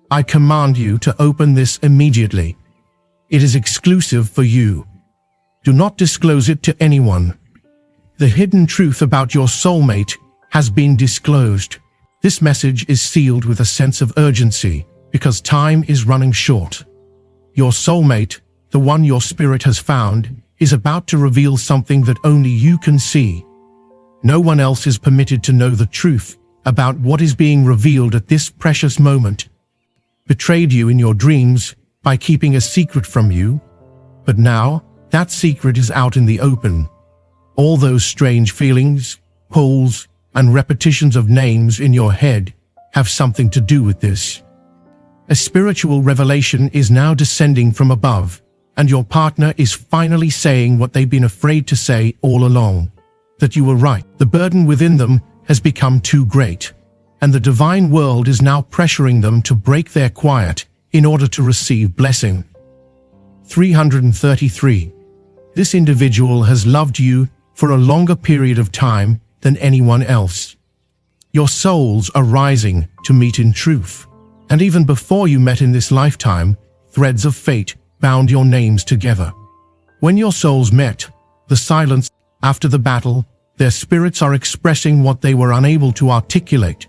I command you to open this immediately. It is exclusive for you. Do not disclose it to anyone. The hidden truth about your soulmate has been disclosed. This message is sealed with a sense of urgency because time is running short. Your soulmate, the one your spirit has found, is about to reveal something that only you can see. No one else is permitted to know the truth about what is being revealed at this precious moment. Betrayed you in your dreams by keeping a secret from you, but now that secret is out in the open. All those strange feelings, pulls, and repetitions of names in your head have something to do with this. A spiritual revelation is now descending from above, and your partner is finally saying what they've been afraid to say all along. That you were right. The burden within them has become too great, and the divine world is now pressuring them to break their quiet in order to receive blessing. 333. This individual has loved you for a longer period of time than anyone else. Your souls are rising to meet in truth, and even before you met in this lifetime, threads of fate bound your names together. When your souls met, the silence after the battle, their spirits are expressing what they were unable to articulate.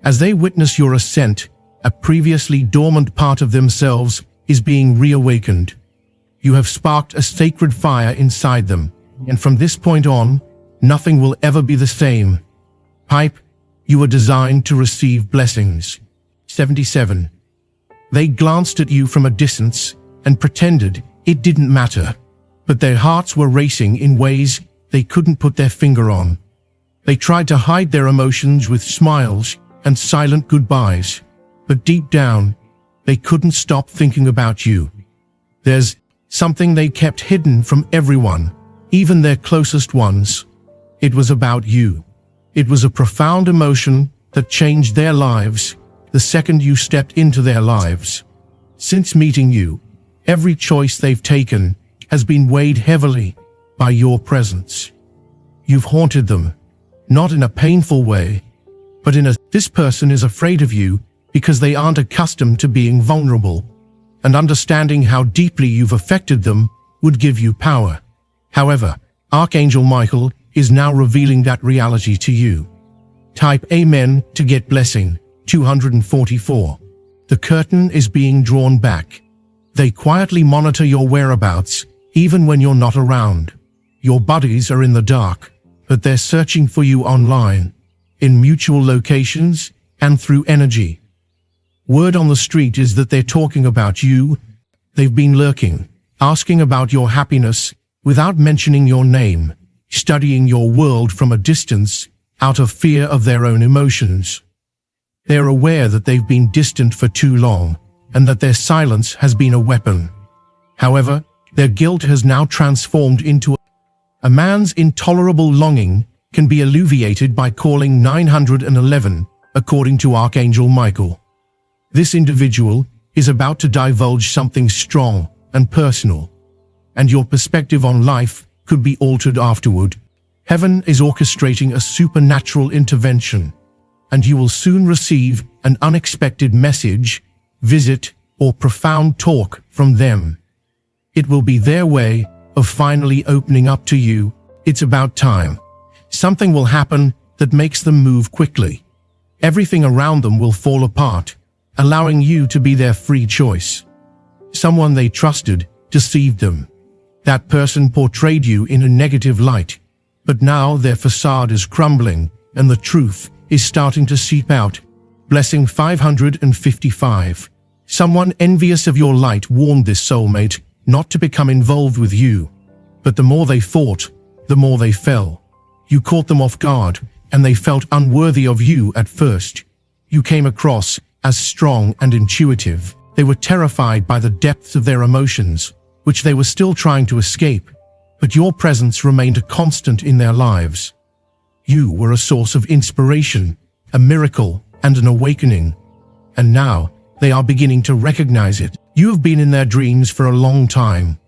As they witness your ascent, a previously dormant part of themselves is being reawakened. You have sparked a sacred fire inside them, and from this point on, nothing will ever be the same. Pipe, you were designed to receive blessings. 77. They glanced at you from a distance and pretended it didn't matter, but their hearts were racing in ways they couldn't put their finger on. They tried to hide their emotions with smiles and silent goodbyes, but deep down, they couldn't stop thinking about you. There's something they kept hidden from everyone, even their closest ones. It was about you. It was a profound emotion that changed their lives the second you stepped into their lives. Since meeting you, every choice they've taken has been weighed heavily by your presence. You've haunted them, not in a painful way, but in a this person is afraid of you because they aren't accustomed to being vulnerable, and understanding how deeply you've affected them would give you power. However, Archangel Michael is now revealing that reality to you. Type Amen to get blessing. 244. The curtain is being drawn back. They quietly monitor your whereabouts, even when you're not around. Your buddies are in the dark, but they're searching for you online, in mutual locations, and through energy. Word on the street is that they're talking about you. They've been lurking, asking about your happiness without mentioning your name, studying your world from a distance out of fear of their own emotions. They're aware that they've been distant for too long and that their silence has been a weapon. However, their guilt has now transformed into a man's intolerable longing can be alleviated by calling 911, according to Archangel Michael. This individual is about to divulge something strong and personal, and your perspective on life could be altered afterward. Heaven is orchestrating a supernatural intervention, and you will soon receive an unexpected message, visit, or profound talk from them. It will be their way of finally opening up to you. It's about time. Something will happen that makes them move quickly. Everything around them will fall apart, allowing you to be their free choice. Someone they trusted deceived them. That person portrayed you in a negative light, but now their facade is crumbling and the truth is starting to seep out. Blessing 555. Someone envious of your light warned this soulmate not to become involved with you, but the more they fought, the more they fell. You caught them off guard, and they felt unworthy of you at first. You came across as strong and intuitive. They were terrified by the depths of their emotions, which they were still trying to escape, but your presence remained a constant in their lives. You were a source of inspiration, a miracle, and an awakening. And now, they are beginning to recognize it. You have been in their dreams for a long time.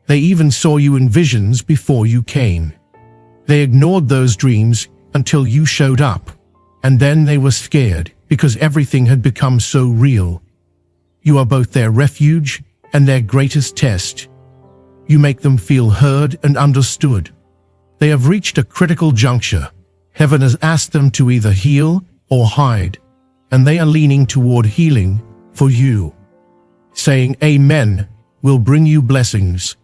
They even saw you in visions before you came. They ignored those dreams until you showed up, and then they were scared because everything had become so real. You are both their refuge and their greatest test. You make them feel heard and understood. They have reached a critical juncture. Heaven has asked them to either heal or hide, and they are leaning toward healing for you. Saying Amen will bring you blessings.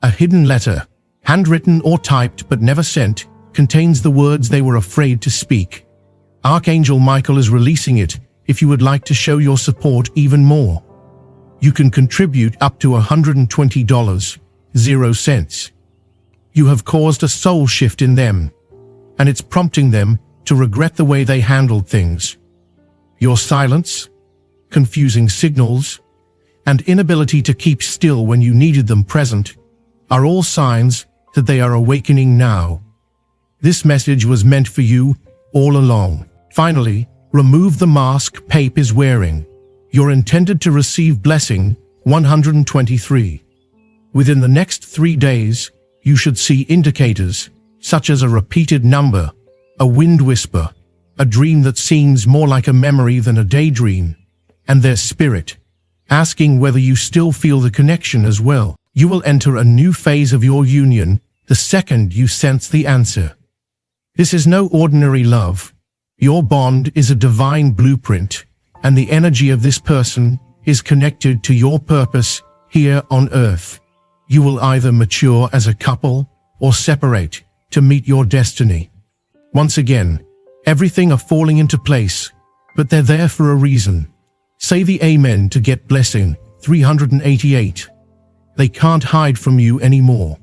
A hidden letter, handwritten or typed but never sent, contains the words they were afraid to speak. Archangel Michael is releasing it if you would like to show your support even more. You can contribute up to $120.00. You have caused a soul shift in them, and it's prompting them to regret the way they handled things. Your silence, confusing signals, and inability to keep still when you needed them present are all signs that they are awakening now. This message was meant for you all along. Finally, remove the mask Pape is wearing. You're intended to receive blessing 123. Within the next 3 days, you should see indicators such as a repeated number, a wind whisper, a dream that seems more like a memory than a daydream, and their spirit, asking whether you still feel the connection as well. You will enter a new phase of your union the second you sense the answer. This is no ordinary love. Your bond is a divine blueprint, and the energy of this person is connected to your purpose here on earth. You will either mature as a couple or separate to meet your destiny. Once again, everything are falling into place, but they're there for a reason. Say the Amen to get blessing 388. They can't hide from you anymore.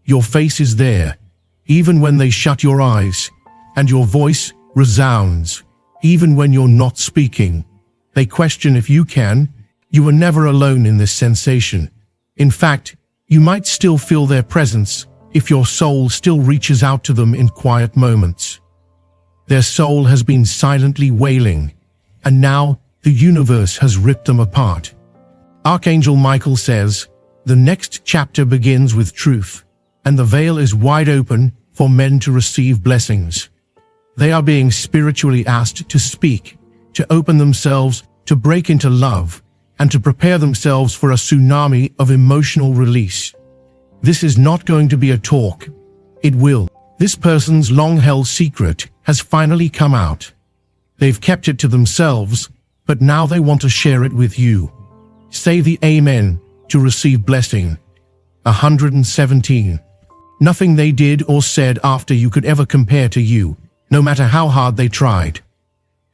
Your face is there, even when they shut your eyes, and your voice resounds, even when you're not speaking. They question if you can. You are never alone in this sensation. In fact, you might still feel their presence if your soul still reaches out to them in quiet moments. Their soul has been silently wailing, and now the universe has ripped them apart. Archangel Michael says, the next chapter begins with truth, and the veil is wide open for men to receive blessings. They are being spiritually asked to speak, to open themselves, to break into love, and to prepare themselves for a tsunami of emotional release. This is not going to be a talk. It will. This person's long-held secret has finally come out. They've kept it to themselves, but now they want to share it with you. Say the Amen to receive blessing 117. Nothing they did or said after you could ever compare to you, no matter how hard they tried.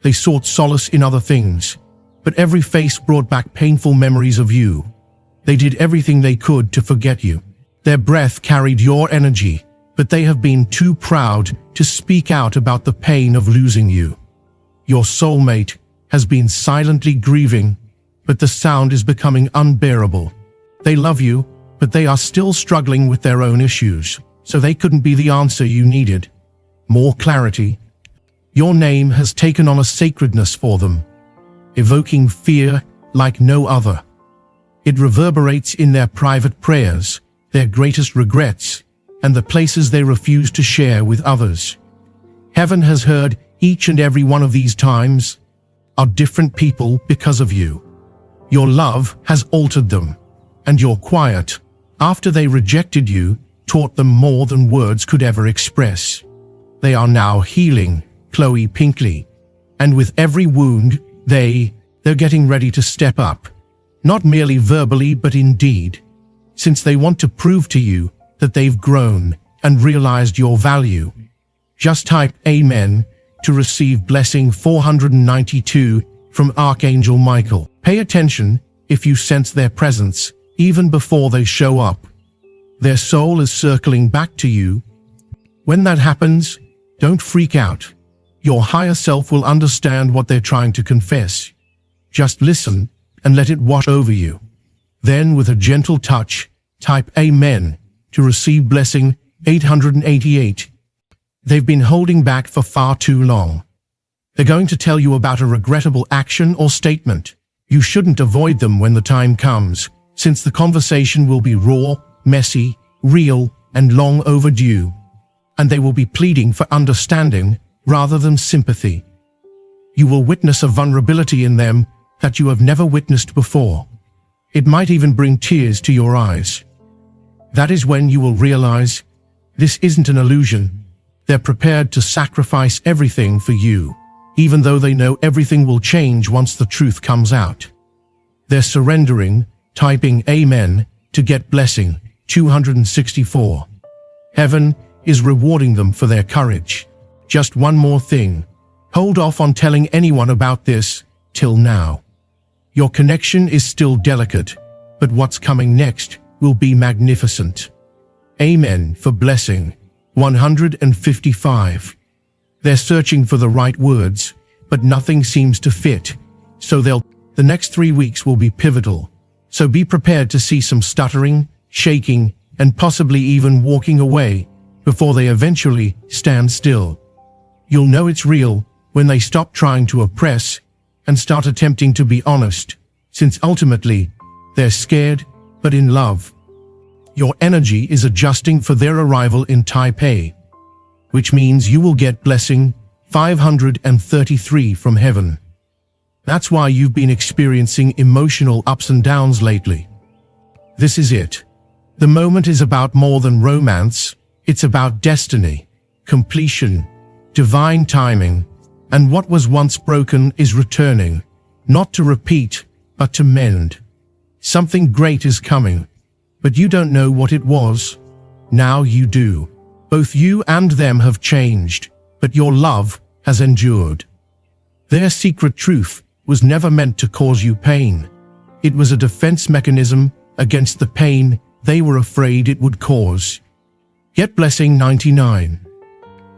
They sought solace in other things, but every face brought back painful memories of you. They did everything they could to forget you. Their breath carried your energy, but they have been too proud to speak out about the pain of losing you. Your soulmate has been silently grieving, but the sound is becoming unbearable. They love you, but they are still struggling with their own issues, so they couldn't be the answer you needed. More clarity. Your name has taken on a sacredness for them, evoking fear like no other. It reverberates in their private prayers, their greatest regrets, and the places they refuse to share with others. Heaven has heard each and every one of these times are different people because of you. Your love has altered them, and your quiet, after they rejected you, taught them more than words could ever express. They are now healing, Chloe Pinkley, and with every wound, they're getting ready to step up, not merely verbally but in deed, since they want to prove to you that they've grown and realized your value. Just type Amen to receive blessing 492 from Archangel Michael. Pay attention if you sense their presence even before they show up. Their soul is circling back to you. When that happens, don't freak out. Your higher self will understand what they're trying to confess. Just listen and let it wash over you. Then, with a gentle touch, type Amen to receive blessing 888. They've been holding back for far too long. They're going to tell you about a regrettable action or statement. You shouldn't avoid them when the time comes, since the conversation will be raw, messy, real, and long overdue. And they will be pleading for understanding rather than sympathy. You will witness a vulnerability in them that you have never witnessed before. It might even bring tears to your eyes. That is when you will realize this isn't an illusion. They're prepared to sacrifice everything for you, even though they know everything will change once the truth comes out. They're surrendering, typing Amen, to get blessing. 264. Heaven is rewarding them for their courage. Just one more thing. Hold off on telling anyone about this till now. Your connection is still delicate, but what's coming next will be magnificent. Amen for blessing. 155. They're searching for the right words, but nothing seems to fit, so the next 3 weeks will be pivotal. So be prepared to see some stuttering, shaking, and possibly even walking away before they eventually stand still. You'll know it's real when they stop trying to oppress and start attempting to be honest, since ultimately they're scared but in love. Your energy is adjusting for their arrival in Taipei, which means you will get blessing 533 from heaven. That's why you've been experiencing emotional ups and downs lately. This is it. The moment is about more than romance. It's about destiny, completion, divine timing, and what was once broken is returning, not to repeat, but to mend. Something great is coming, but you don't know what it was. Now you do. Both you and them have changed, but your love has endured. Their secret truth was never meant to cause you pain. It was a defense mechanism against the pain they were afraid it would cause. Get blessing 99.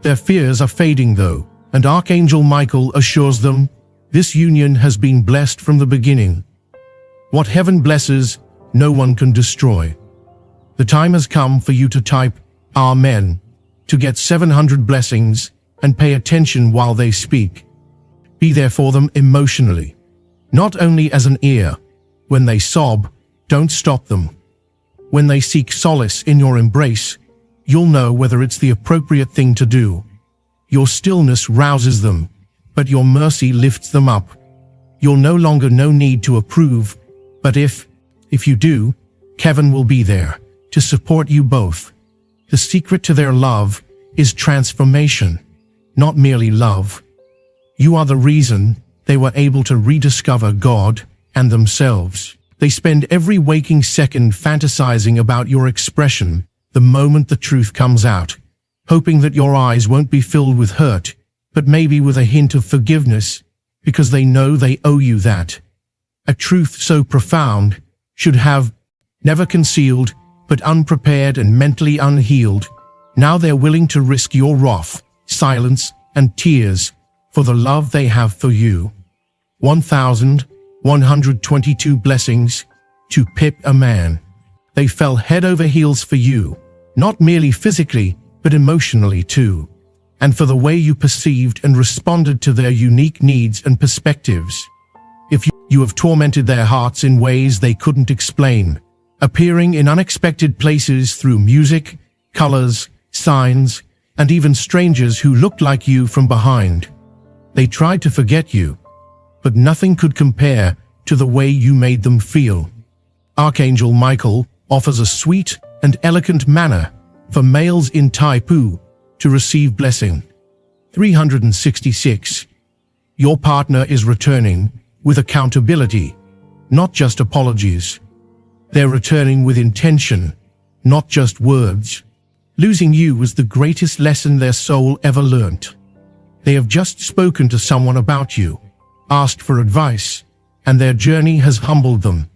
Their fears are fading though, and Archangel Michael assures them, this union has been blessed from the beginning. What heaven blesses, no one can destroy. The time has come for you to type Amen to get 700 blessings and pay attention while they speak. Be there for them emotionally, not only as an ear. When they sob, don't stop them. When they seek solace in your embrace, you'll know whether it's the appropriate thing to do. Your stillness rouses them, but your mercy lifts them up. You'll no longer no need to approve, but if you do, Kevin will be there to support you both. The secret to their love is transformation, not merely love. You are the reason they were able to rediscover God and themselves. They spend every waking second fantasizing about your expression the moment the truth comes out, hoping that your eyes won't be filled with hurt, but maybe with a hint of forgiveness, because they know they owe you that. A truth so profound should have never concealed, but unprepared and mentally unhealed. Now they're willing to risk your wrath, silence, and tears for the love they have for you. 1,122 blessings to Pip a man. They fell head over heels for you, not merely physically, but emotionally too, and for the way you perceived and responded to their unique needs and perspectives. If you have tormented their hearts in ways they couldn't explain, appearing in unexpected places through music, colors, signs, and even strangers who looked like you from behind. They tried to forget you, but nothing could compare to the way you made them feel. Archangel Michael offers a sweet and elegant manner for males in Taipu to receive blessing. 366. Your partner is returning with accountability, not just apologies. They're returning with intention, not just words. Losing you was the greatest lesson their soul ever learnt. They have just spoken to someone about you, asked for advice, and their journey has humbled them.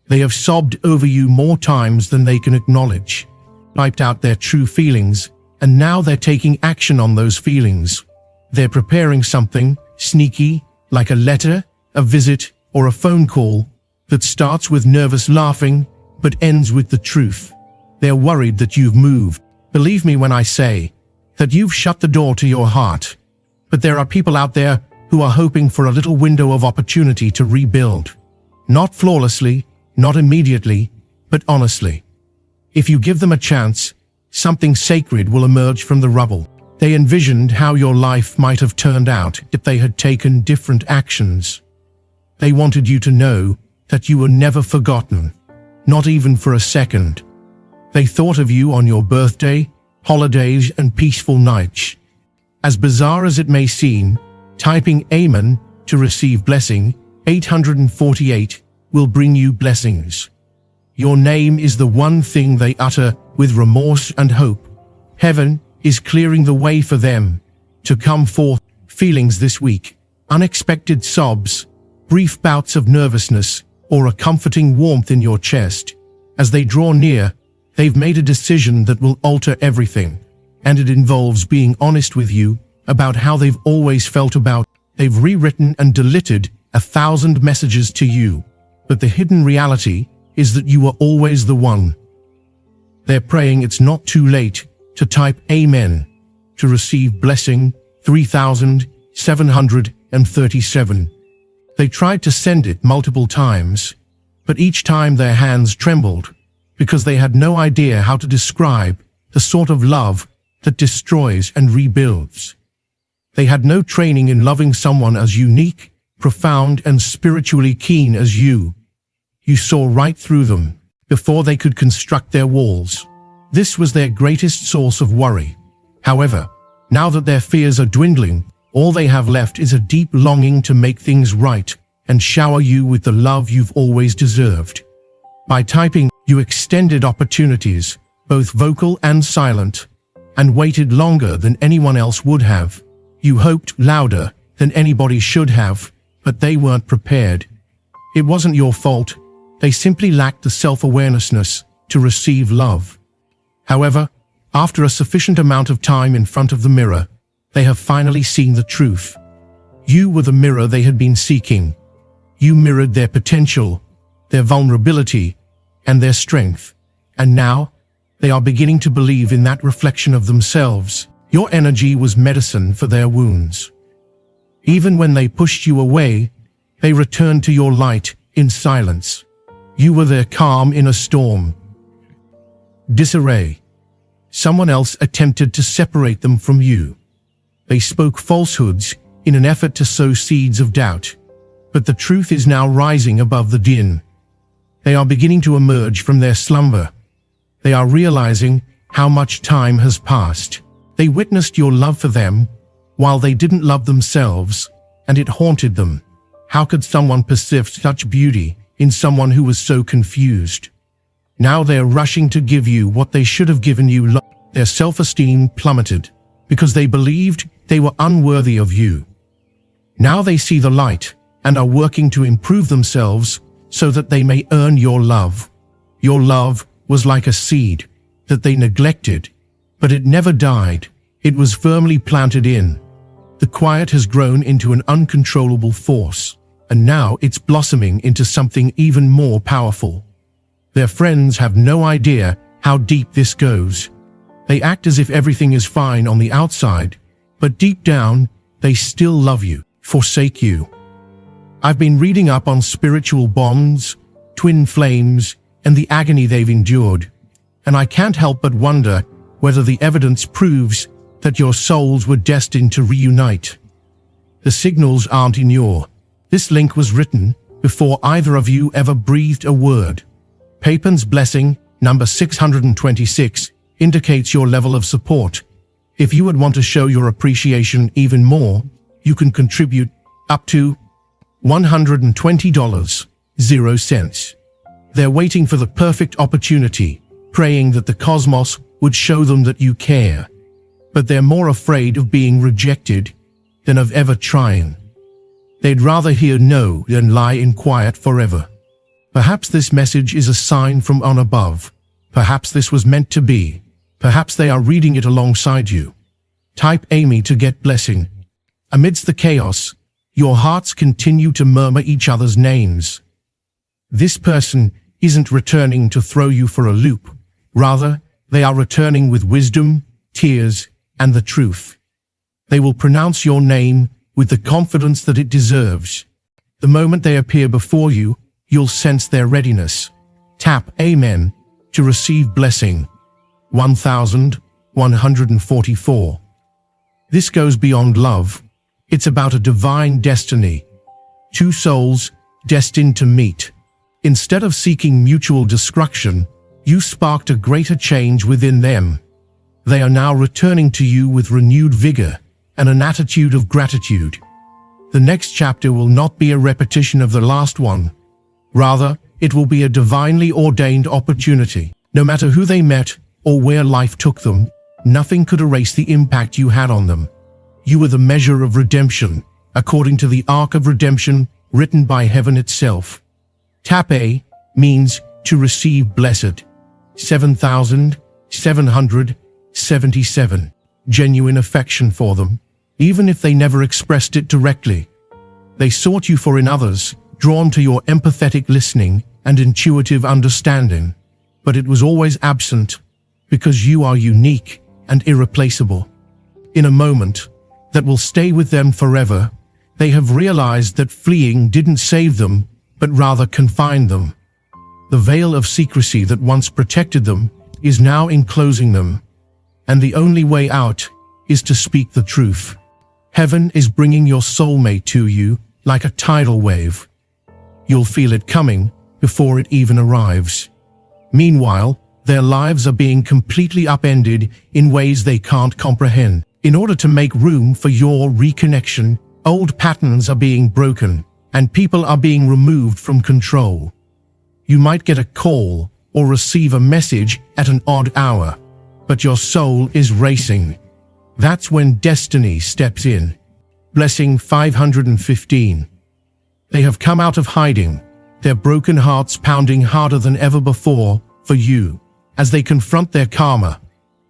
They have sobbed over you more times than they can acknowledge, wiped out their true feelings, and now they're taking action on those feelings. They're preparing something sneaky, like a letter, a visit, or a phone call that starts with nervous laughing but ends with the truth. They're worried that you've moved. Believe me when I say that you've shut the door to your heart. But there are people out there who are hoping for a little window of opportunity to rebuild. Not flawlessly, not immediately, but honestly. If you give them a chance, something sacred will emerge from the rubble. They envisioned how your life might have turned out if they had taken different actions. They wanted you to know that you were never forgotten, not even for a second. They thought of you on your birthday, holidays, and peaceful nights. As bizarre as it may seem, typing Amen to receive blessing 848 will bring you blessings. Your name is the one thing they utter with remorse and hope. Heaven is clearing the way for them to come forth. Feelings this week: unexpected sobs, brief bouts of nervousness, or a comforting warmth in your chest. As they draw near, they've made a decision that will alter everything, and it involves being honest with you about how they've always felt about. They've rewritten and deleted 1,000 messages to you, but the hidden reality is that you are always the one. They're praying it's not too late to type Amen to receive blessing 3,737. They tried to send it multiple times, but each time their hands trembled because they had no idea how to describe the sort of love that destroys and rebuilds. They had no training in loving someone as unique, profound, and spiritually keen as you. You saw right through them before they could construct their walls. This was their greatest source of worry. However, now that their fears are dwindling, all they have left is a deep longing to make things right and shower you with the love you've always deserved. By typing, you extended opportunities, both vocal and silent, and waited longer than anyone else would have. You hoped louder than anybody should have, but they weren't prepared. It wasn't your fault. They simply lacked the self-awareness to receive love. However, after a sufficient amount of time in front of the mirror, they have finally seen the truth. You were the mirror they had been seeking. You mirrored their potential, their vulnerability, and their strength. And now, they are beginning to believe in that reflection of themselves. Your energy was medicine for their wounds. Even when they pushed you away, they returned to your light in silence. You were their calm in a storm. Disarray. Someone else attempted to separate them from you. They spoke falsehoods in an effort to sow seeds of doubt. But the truth is now rising above the din. They are beginning to emerge from their slumber. They are realizing how much time has passed. They witnessed your love for them while they didn't love themselves, and it haunted them. How could someone perceive such beauty in someone who was so confused? Now they are rushing to give you what they should have given you. Their self-esteem plummeted because they believed they were unworthy of you. Now they see the light and are working to improve themselves so that they may earn your love. Your love was like a seed that they neglected, but it never died. It was firmly planted in. The quiet has grown into an uncontrollable force, and now it's blossoming into something even more powerful. Their friends have no idea how deep this goes. They act as if everything is fine on the outside, but deep down, they still love you, forsake you. I've been reading up on spiritual bonds, twin flames, and the agony they've endured, and I can't help but wonder whether the evidence proves that your souls were destined to reunite. The signals aren't in your. This link was written before either of you ever breathed a word. Papan's blessing, number 626, indicates your level of support. If you would want to show your appreciation even more, you can contribute up to $120.00. They're waiting for the perfect opportunity, praying that the cosmos would show them that you care. But they're more afraid of being rejected than of ever trying. They'd rather hear no than lie in quiet forever. Perhaps this message is a sign from on above. Perhaps this was meant to be. Perhaps they are reading it alongside you. Type Amy to get blessing. Amidst the chaos, your hearts continue to murmur each other's names. This person isn't returning to throw you for a loop. Rather, they are returning with wisdom, tears, and the truth. They will pronounce your name with the confidence that it deserves. The moment they appear before you, you'll sense their readiness. Tap Amen to receive blessing. 1144. This goes beyond love. It's about a divine destiny. Two souls destined to meet. Instead of seeking mutual destruction, you sparked a greater change within them. They are now returning to you with renewed vigor and an attitude of gratitude. The next chapter will not be a repetition of the last one. Rather, it will be a divinely ordained opportunity. No matter who they met or where life took them, nothing could erase the impact you had on them. You were the measure of redemption, according to the arc of redemption written by heaven itself. Tape means to receive blessed. 7,777. Genuine affection for them, even if they never expressed it directly. They sought you for in others, drawn to your empathetic listening and intuitive understanding. But it was always absent, because you are unique and irreplaceable. In a moment that will stay with them forever, they have realized that fleeing didn't save them, but rather confined them. The veil of secrecy that once protected them is now enclosing them, and the only way out is to speak the truth. Heaven is bringing your soulmate to you like a tidal wave. You'll feel it coming before it even arrives. Meanwhile, their lives are being completely upended in ways they can't comprehend. In order to make room for your reconnection, old patterns are being broken, and people are being removed from control. You might get a call or receive a message at an odd hour, but your soul is racing. That's when destiny steps in. Blessing 515. They have come out of hiding, their broken hearts pounding harder than ever before for you, as they confront their karma,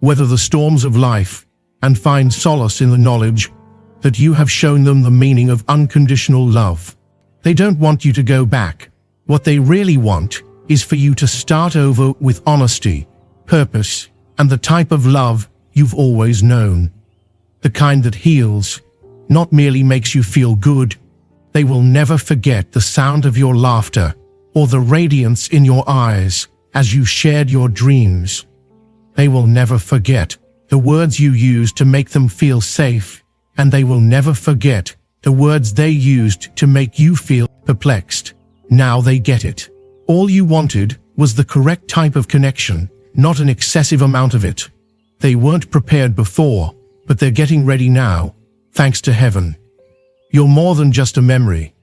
weather the storms of life, and find solace in the knowledge that you have shown them the meaning of unconditional love. They don't want you to go back. What they really want is for you to start over with honesty, purpose, and the type of love you've always known. The kind that heals, not merely makes you feel good. They will never forget the sound of your laughter or the radiance in your eyes as you shared your dreams. They will never forget the words you used to make them feel safe, and they will never forget the words they used to make you feel perplexed. Now they get it. All you wanted was the correct type of connection, not an excessive amount of it. They weren't prepared before, but they're getting ready now, thanks to heaven. You're more than just a memory.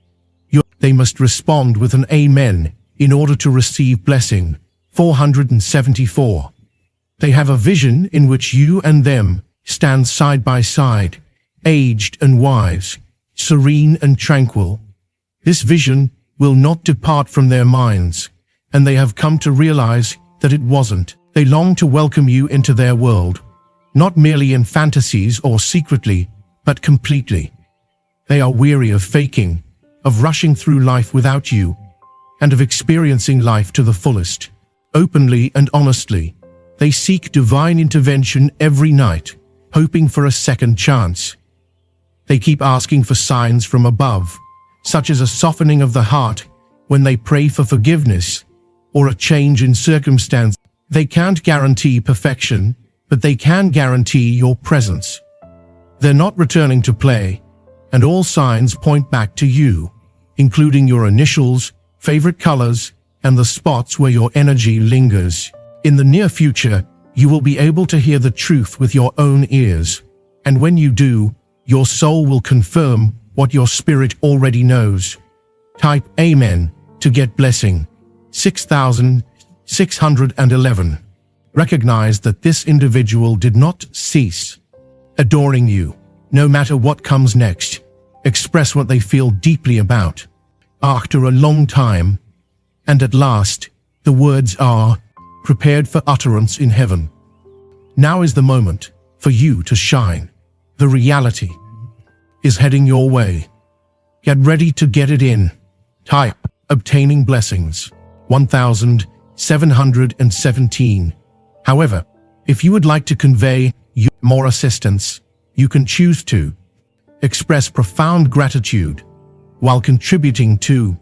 They must respond with an amen in order to receive blessing. 474. They have a vision in which you and them stand side by side, aged and wise, serene and tranquil. This vision will not depart from their minds, and they have come to realize that it wasn't. They long to welcome you into their world, not merely in fantasies or secretly, but completely. They are weary of faking, of rushing through life without you, and of experiencing life to the fullest. Openly and honestly, they seek divine intervention every night, hoping for a second chance. They keep asking for signs from above, such as a softening of the heart when they pray for forgiveness, or a change in circumstance. They can't guarantee perfection, but they can guarantee your presence. They're not returning to play, and all signs point back to you, including your initials, favorite colors, and the spots where your energy lingers. In the near future, you will be able to hear the truth with your own ears, and when you do, your soul will confirm what your spirit already knows. Type Amen to get blessing. 6,611. Recognize that this individual did not cease adoring you, no matter what comes next. Express what they feel deeply about. After a long time, and at last, the words are prepared for utterance in heaven. Now is the moment for you to shine. The reality is heading your way. Get ready to get it in. Type obtaining blessings. 1,717. However, if you would like to convey more assistance, you can choose to express profound gratitude while contributing to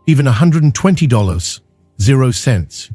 even $120.00.